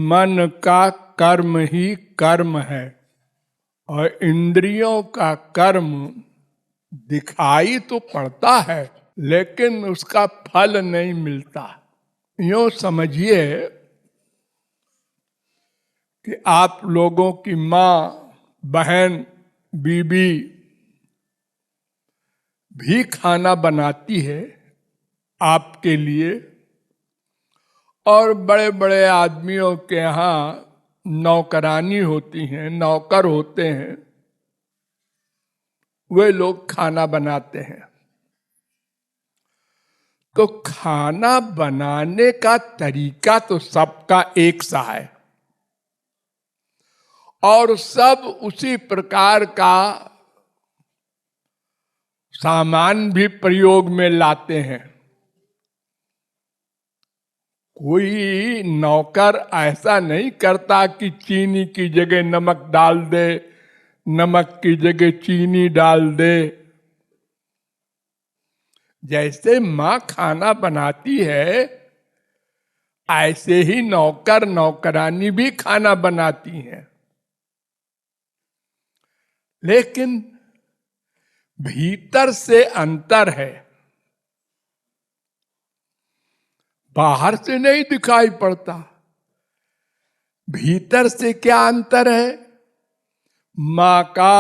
मन का कर्म ही कर्म है और इंद्रियों का कर्म दिखाई तो पड़ता है लेकिन उसका फल नहीं मिलता। यूं समझिए कि आप लोगों की माँ, बहन, बीबी भी खाना बनाती है आपके लिए, और बड़े बड़े आदमियों के यहाँ नौकरानी होती हैं, नौकर होते हैं, वे लोग खाना बनाते हैं। तो खाना बनाने का तरीका तो सबका एक सा है और सब उसी प्रकार का सामान भी प्रयोग में लाते हैं। कोई नौकर ऐसा नहीं करता कि चीनी की जगह नमक डाल दे, नमक की जगह चीनी डाल दे। जैसे माँ खाना बनाती है ऐसे ही नौकर नौकरानी भी खाना बनाती हैं, लेकिन भीतर से अंतर है, बाहर से नहीं दिखाई पड़ता। भीतर से क्या अंतर है? मां का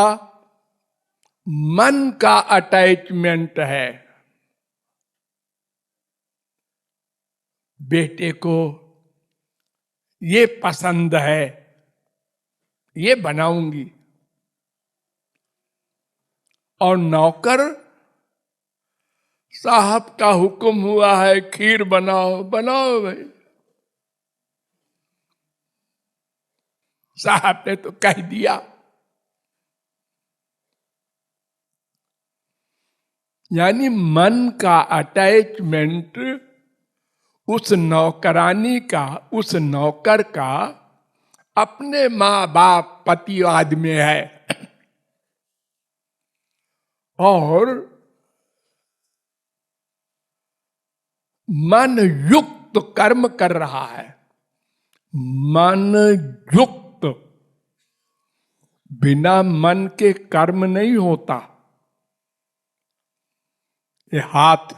मन का अटैचमेंट है। बेटे को ये पसंद है, ये बनाऊंगी, और नौकर साहब का हुक्म हुआ है खीर बनाओ, बनाओ भाई, साहब ने तो कह दिया। यानी मन का अटैचमेंट उस नौकरानी का, उस नौकर का अपने माँ बाप पतिवाद में है, और मन युक्त कर्म कर रहा है। मन युक्त, बिना मन के कर्म नहीं होता। ये हाथ,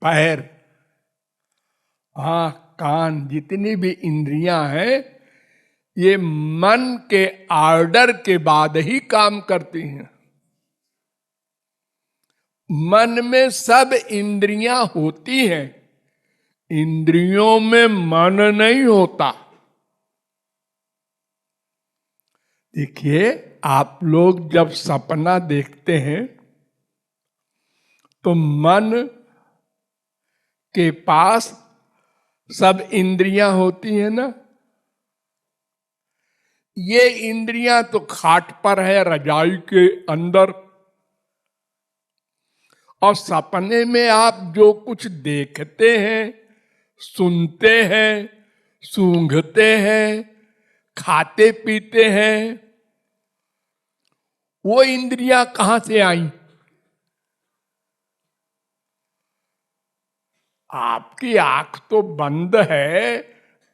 पैर, आंख, कान, जितनी भी इंद्रियां हैं, ये मन के ऑर्डर के बाद ही काम करती हैं। मन में सब इंद्रियां होती हैं, इंद्रियों में मन नहीं होता। देखिए, आप लोग जब सपना देखते हैं तो मन के पास सब इंद्रियां होती हैं ना। ये इंद्रियां तो खाट पर है, रजाई के अंदर, और सपने में आप जो कुछ देखते हैं, सुनते हैं, सूंघते हैं, खाते पीते हैं, वो इंद्रियां कहां से आई? आपकी आंख तो बंद है,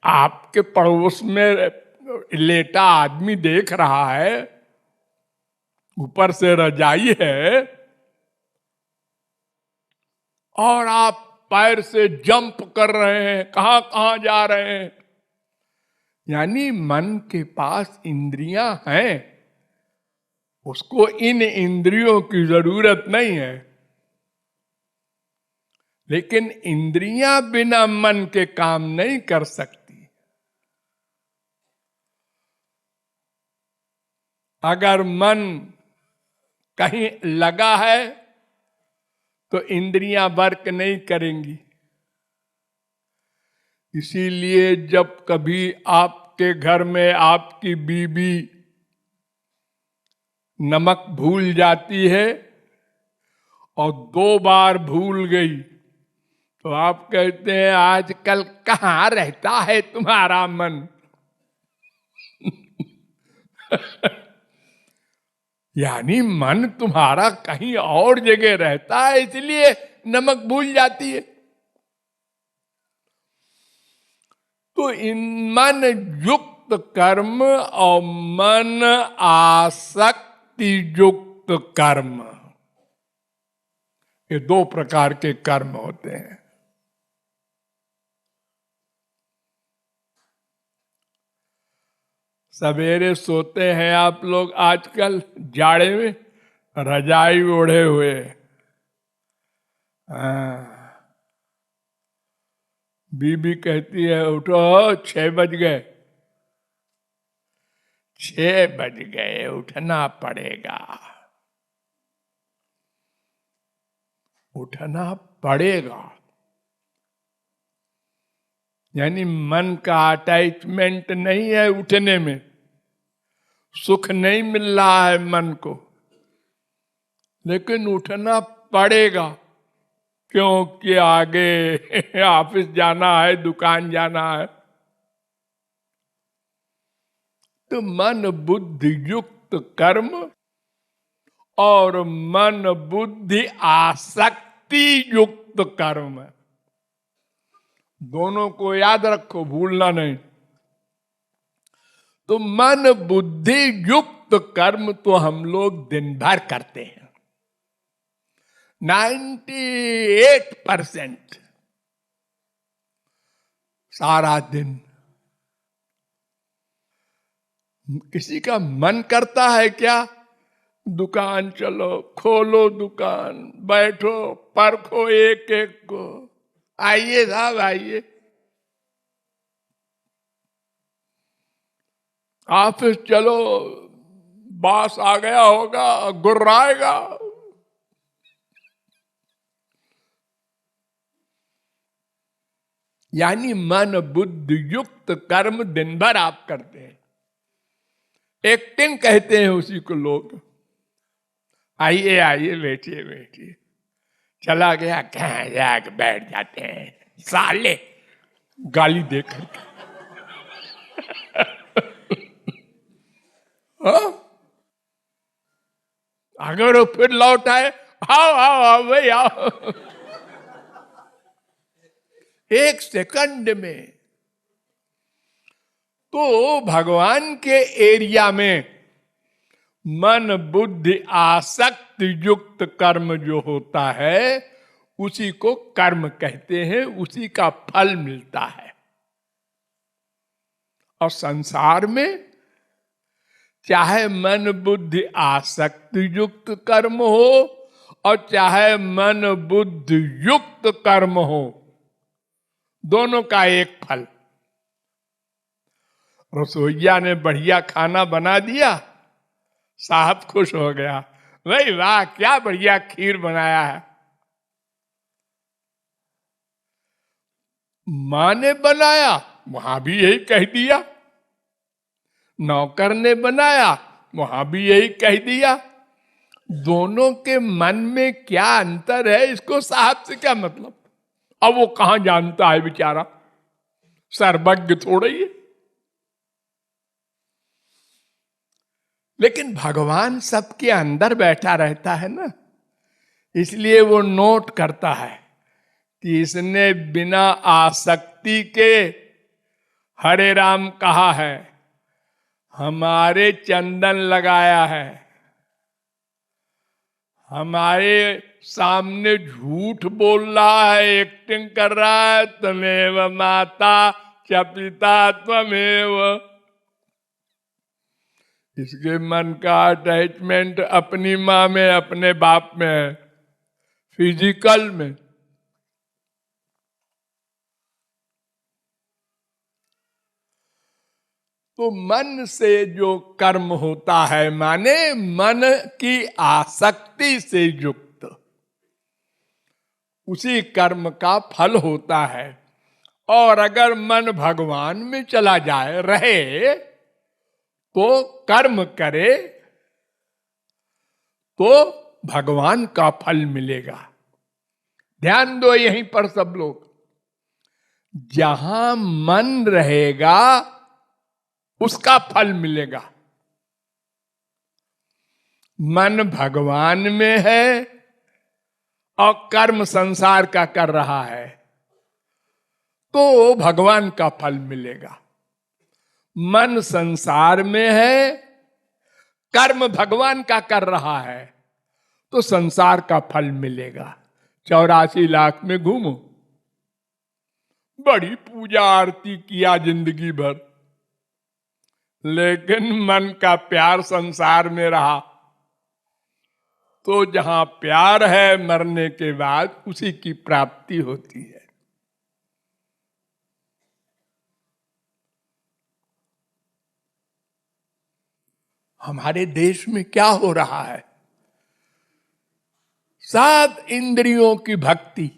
आपके पड़ोस में लेटा आदमी देख रहा है, ऊपर से रजाई है, और आप पैर से जंप कर रहे हैं, कहां कहां जा रहे हैं। यानी मन के पास इंद्रियां हैं, उसको इन इंद्रियों की जरूरत नहीं है, लेकिन इंद्रियां बिना मन के काम नहीं कर सकती। अगर मन कहीं लगा है तो इंद्रियां वर्क नहीं करेंगी। इसीलिए जब कभी आपके घर में आपकी बीबी नमक भूल जाती है और 2 बार भूल गई, तो आप कहते हैं आजकल कहाँ रहता है तुम्हारा मन। यानी मन तुम्हारा कहीं और जगह रहता है, इसलिए नमक भूल जाती है। इन मन युक्त कर्म और मन आसक्ति युक्त कर्म, ये दो प्रकार के कर्म होते हैं। सवेरे सोते हैं आप लोग आजकल जाड़े में रजाई ओढ़े हुए, बीबी कहती है उठो 6 बज गए, 6 बज गए, उठना पड़ेगा, उठना पड़ेगा। यानी मन का अटैचमेंट नहीं है उठने में, सुख नहीं मिल रहा है मन को, लेकिन उठना पड़ेगा क्योंकि आगे ऑफिस जाना है, दुकान जाना है। तो मन बुद्धि युक्त कर्म और मन बुद्धि आसक्ति युक्त कर्म, दोनों को याद रखो, भूलना नहीं। तो मन बुद्धि युक्त कर्म तो हम लोग दिन भर करते हैं, 98% सारा दिन। किसी का मन करता है क्या दुकान चलो, खोलो दुकान, बैठो, परखो एक एक को, आइए साहब आइए, ऑफिस चलो, बॉस आ गया होगा, गुर्राएगा। यानी मन बुद्धि युक्त कर्म दिन भर आप करते हैं, एक्टिंग कहते हैं उसी को लोग। आइए आइए, बैठिए बैठिए, चला गया कहाँ जाके बैठ जाते हैं साले, गाली देकर के। अगर वो फिर लौट आए, आओ आओ आओ भाई आओ, 1 सेकंड में। तो भगवान के एरिया में मन बुद्धि आसक्ति युक्त कर्म जो होता है उसी को कर्म कहते हैं, उसी का फल मिलता है। और संसार में चाहे मन बुद्धि आसक्ति युक्त कर्म हो और चाहे मन बुद्धि युक्त कर्म हो, दोनों का एक फल। रसोईया ने बढ़िया खाना बना दिया, साहब खुश हो गया, भाई वाह क्या बढ़िया खीर बनाया है। मां ने बनाया, वहां भी यही कह दिया। नौकर ने बनाया, वहां भी यही कह दिया। दोनों के मन में क्या अंतर है, इसको साहब से क्या मतलब। अब वो कहां जानता है बेचारा, सर्वज्ञ थोड़ा ही है। लेकिन भगवान सबके अंदर बैठा रहता है ना, इसलिए वो नोट करता है कि इसने बिना आसक्ति के हरे राम कहा है, हमारे चंदन लगाया है, हमारे सामने झूठ बोल रहा है, एक्टिंग कर रहा है, त्वमेव माता च पिता त्वमेव। इसके मन का अटैचमेंट अपनी मां में, अपने बाप में है, फिजिकल में। तो मन से जो कर्म होता है, माने मन की आसक्ति से युक्त, उसी कर्म का फल होता है। और अगर मन भगवान में चला जाए, रहे, तो कर्म करे तो भगवान का फल मिलेगा। ध्यान दो यहीं पर सब लोग, जहां मन रहेगा उसका फल मिलेगा। मन भगवान में है और कर्म संसार का कर रहा है, तो भगवान का फल मिलेगा। मन संसार में है, कर्म भगवान का कर रहा है, तो संसार का फल मिलेगा। 84 लाख में घूमो, बड़ी पूजा आरती किया जिंदगी भर, लेकिन मन का प्यार संसार में रहा, तो जहां प्यार है मरने के बाद उसी की प्राप्ति होती है। हमारे देश में क्या हो रहा है? सब इंद्रियों की भक्ति,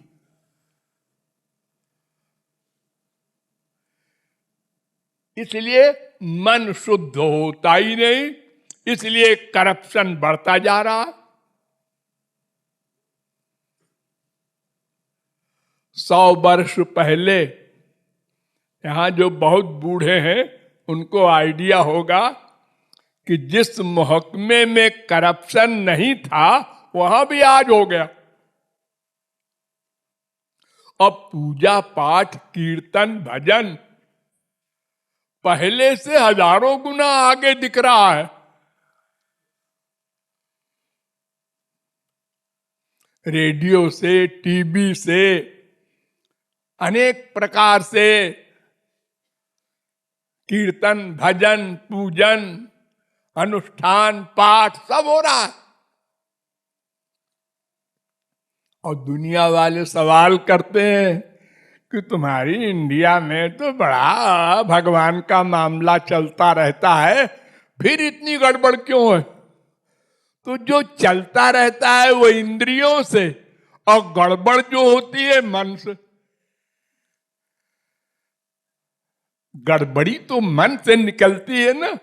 इसलिए मन शुद्ध होता ही नहीं, इसलिए करप्शन बढ़ता जा रहा है। 100 वर्ष पहले यहां जो बहुत बूढ़े हैं उनको आइडिया होगा कि जिस महकमे में करप्शन नहीं था वहां भी आज हो गया। अब पूजा पाठ कीर्तन भजन पहले से हजारों गुना आगे दिख रहा है। रेडियो से, टीवी से, अनेक प्रकार से कीर्तन भजन पूजन अनुष्ठान पाठ सब हो रहा है। और दुनिया वाले सवाल करते हैं कि तुम्हारी इंडिया में तो बड़ा भगवान का मामला चलता रहता है, फिर इतनी गड़बड़ क्यों है? तो जो चलता रहता है वो इंद्रियों से, और गड़बड़ जो होती है मन से। गड़बड़ी तो मन से निकलती है ना।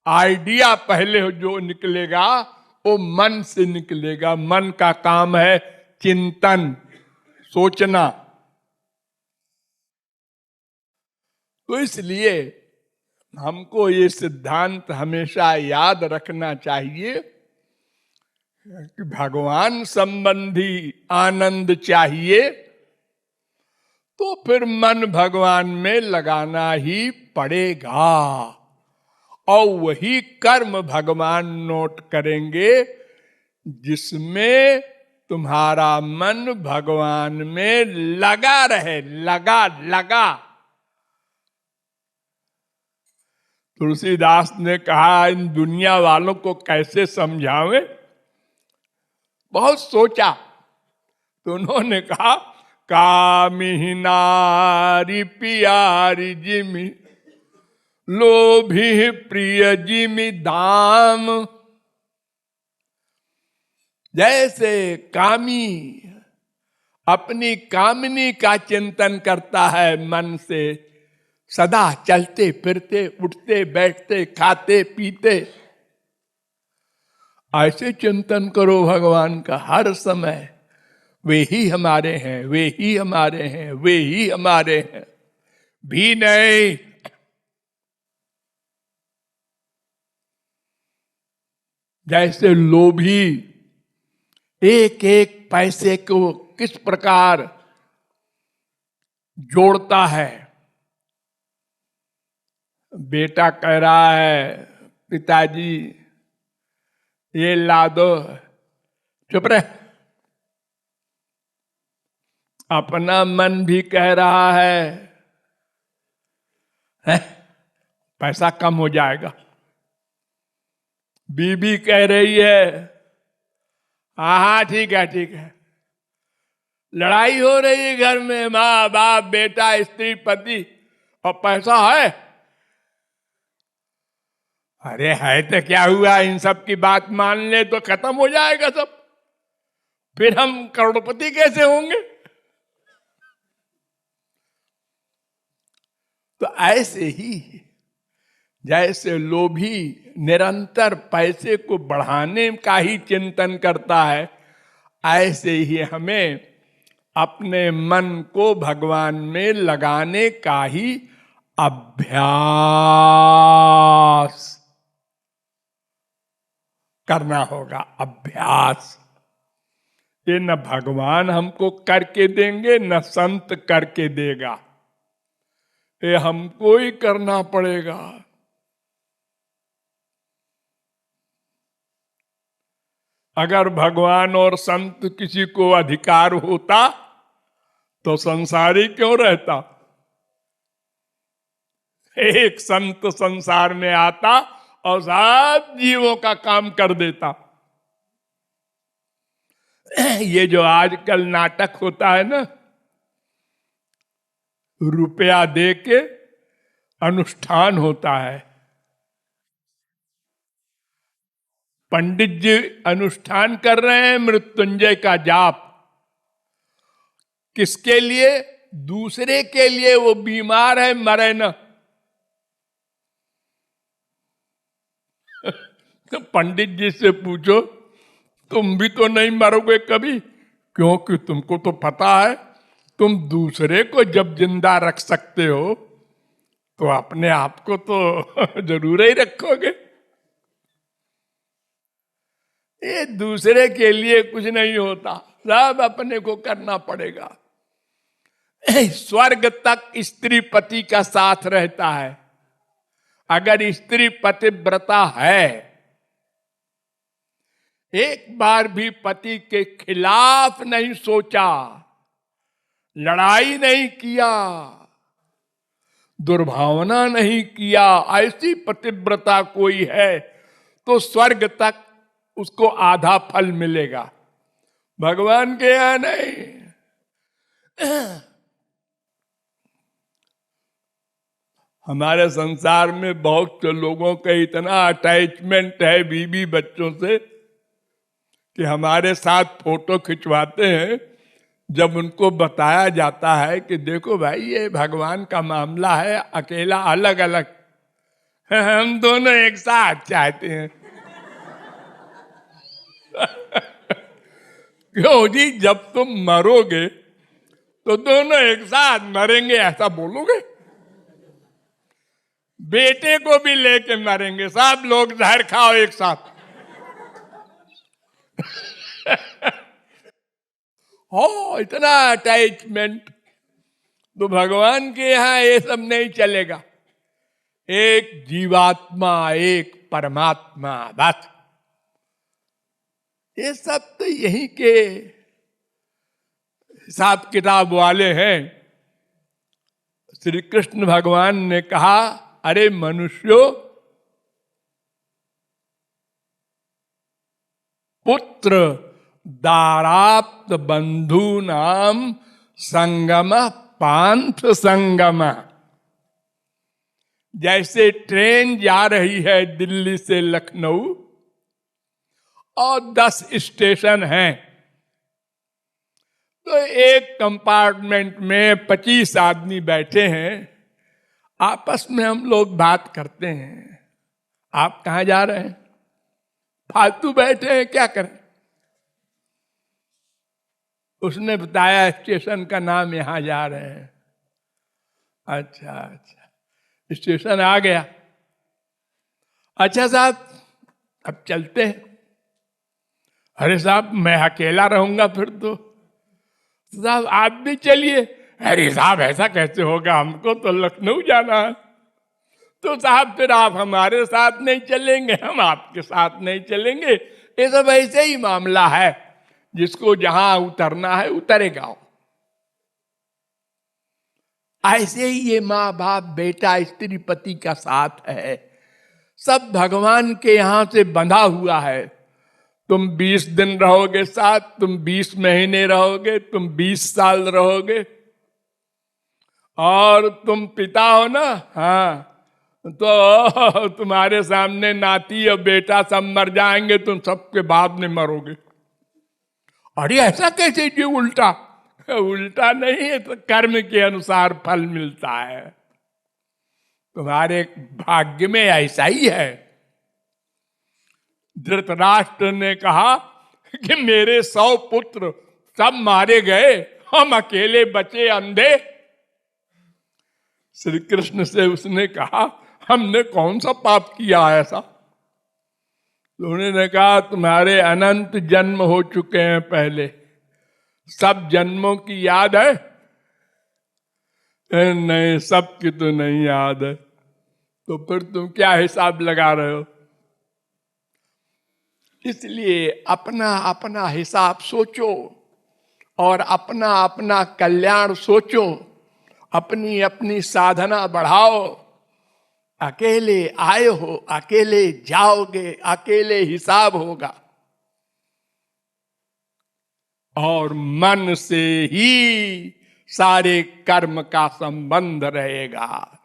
आइडिया पहले जो निकलेगा वो मन से निकलेगा। मन का काम है चिंतन, सोचना। तो इसलिए हमको ये सिद्धांत हमेशा याद रखना चाहिए कि भगवान संबंधी आनंद चाहिए तो फिर मन भगवान में लगाना ही पड़ेगा, और वही कर्म भगवान नोट करेंगे जिसमें तुम्हारा मन भगवान में लगा रहे। लगा लगा। तुलसीदास ने कहा इन दुनिया वालों को कैसे समझावें। बहुत सोचा तो उन्होंने कहा कामिही नारी प्यारी जिमि लोभी प्रिय जिमि दाम। जैसे कामी अपनी कामिनी का चिंतन करता है मन से, सदा चलते फिरते उठते बैठते खाते पीते, ऐसे चिंतन करो भगवान का हर समय। वे ही हमारे हैं, वे ही हमारे हैं, वे ही हमारे हैं, भी नहीं। जैसे लोभी एक एक पैसे को किस प्रकार जोड़ता है। बेटा कह रहा है पिताजी ये ला दो, चुप रहे। अपना मन भी कह रहा है पैसा कम हो जाएगा। बीबी कह रही है हाँ हाँ ठीक है ठीक है। लड़ाई हो रही है घर में, माँ बाप बेटा स्त्री पति, और पैसा है। अरे है तो क्या हुआ, इन सब की बात मान ले तो खत्म हो जाएगा सब, फिर हम करोड़पति कैसे होंगे। तो ऐसे ही जैसे लोभी निरंतर पैसे को बढ़ाने का ही चिंतन करता है, ऐसे ही हमें अपने मन को भगवान में लगाने का ही अभ्यास करना होगा। अभ्यास ये न भगवान हमको करके देंगे न संत करके देगा, ये हमको ही करना पड़ेगा। अगर भगवान और संत किसी को अधिकार होता तो संसारी क्यों रहता? एक संत संसार में आता और सब जीवों का काम कर देता। ये जो आजकल नाटक होता है ना, रुपया दे के अनुष्ठान होता है। पंडित जी अनुष्ठान कर रहे हैं मृत्युंजय का जाप, किसके लिए? दूसरे के लिए। वो बीमार है, मरे न। तो पंडित जी से पूछो, तुम भी तो नहीं मरोगे कभी, क्योंकि तुमको तो पता है तुम दूसरे को जब जिंदा रख सकते हो तो अपने आप को तो जरूर ही रखोगे। ये दूसरे के लिए कुछ नहीं होता, सब अपने को करना पड़ेगा। स्वर्ग तक स्त्री पति का साथ रहता है। अगर स्त्री पतिव्रता है, एक बार भी पति के खिलाफ नहीं सोचा, लड़ाई नहीं किया, दुर्भावना नहीं किया, ऐसी पतिव्रता कोई है तो स्वर्ग तक उसको आधा फल मिलेगा, भगवान के यहां नहीं। हमारे संसार में बहुत से लोगों का इतना अटैचमेंट है बीवी बच्चों से कि हमारे साथ फोटो खिंचवाते हैं। जब उनको बताया जाता है कि देखो भाई ये भगवान का मामला है, अकेला अलग अलग, हम दोनों एक साथ चाहते हैं। क्यों जी, जब तुम मरोगे तो दोनों एक साथ मरेंगे, ऐसा बोलोगे? बेटे को भी लेके मरेंगे, सब लोग जहर खाओ एक साथ। हो इतना अटैचमेंट, तो भगवान के यहां ये सब नहीं चलेगा। एक जीवात्मा, एक परमात्मा, बस। ये सब तो यहीं के हिसाब किताब वाले हैं। श्री कृष्ण भगवान ने कहा, अरे मनुष्यों, पुत्र दाराप्त बंधु नाम संगम पांथ संगम। जैसे ट्रेन जा रही है दिल्ली से लखनऊ और 10 स्टेशन हैं, तो एक कंपार्टमेंट में 25 आदमी बैठे हैं, आपस में हम लोग बात करते हैं, आप कहां जा रहे हैं? फालतू बैठे हैं, क्या करें? उसने बताया स्टेशन का नाम, यहां जा रहे हैं। अच्छा अच्छा, स्टेशन आ गया। अच्छा साहब, अब चलते हैं। अरे साहब, मैं अकेला रहूंगा फिर तो। साहब आप भी चलिए। अरे साहब ऐसा कैसे होगा, हमको तो लखनऊ जाना है। तो साहब फिर आप हमारे साथ नहीं चलेंगे, हम आपके साथ नहीं चलेंगे। ये सब ऐसे ही मामला है, जिसको जहां उतरना है उतरेगा। ऐसे ही ये माँ बाप बेटा स्त्री पति का साथ है, सब भगवान के यहां से बंधा हुआ है। तुम 20 दिन रहोगे साथ, तुम 20 महीने रहोगे, तुम 20 साल रहोगे, और तुम पिता हो ना, हाँ, तो तुम्हारे सामने नाती और बेटा सब मर जाएंगे, तुम सबके बाद में मरोगे। अरे ऐसा कैसे जी? उल्टा उल्टा नहीं है, तो कर्म के अनुसार फल मिलता है। तुम्हारे भाग्य में ऐसा ही है। धृतराष्ट्र ने कहा कि मेरे 100 पुत्र सब मारे गए, हम अकेले बचे अंधे। श्री कृष्ण से उसने कहा, हमने कौन सा पाप किया ऐसा? तो उन्होंने कहा, तुम्हारे अनंत जन्म हो चुके हैं पहले, सब जन्मों की याद है? नहीं, सबकी तो नहीं याद है। तो फिर तुम क्या हिसाब लगा रहे हो? इसलिए अपना अपना हिसाब सोचो और अपना अपना कल्याण सोचो, अपनी अपनी साधना बढ़ाओ। अकेले आए हो, अकेले जाओगे, अकेले हिसाब होगा। और मन से ही सारे कर्म का संबंध रहेगा।